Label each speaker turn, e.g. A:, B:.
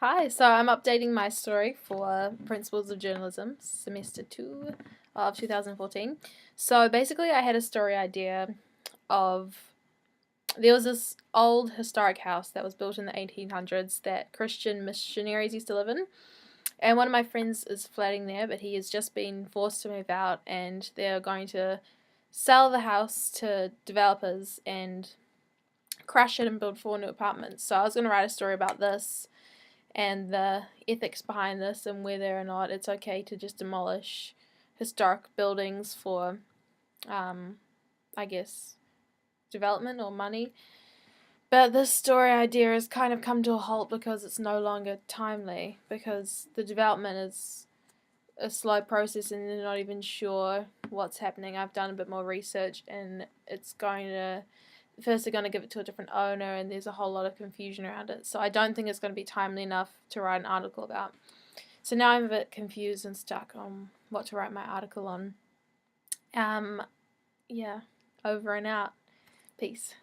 A: Hi, so I'm updating my story for Principles of Journalism, semester 2 of 2014. So basically, I had a story idea of there was this old historic house that was built in the 1800s that Christian missionaries used to live in. And one of my friends is flatting there, but he has just been forced to move out, and they're going to sell the house to developers and crash it and build 4 new apartments. So I was going to write a story about this and the ethics behind this and whether or not it's okay to just demolish historic buildings for, um, I guess, development or money. But this story idea has kind of come to a halt because it's no longer timely, because the development is a slow process and they're not even sure what's happening. I've done a bit more research and it's going to first they're going to give it to a different owner and there's a whole lot of confusion around it. So I don't think it's going to be timely enough to write an article about. So now I'm a bit confused and stuck on what to write my article on. Yeah, over and out. Peace.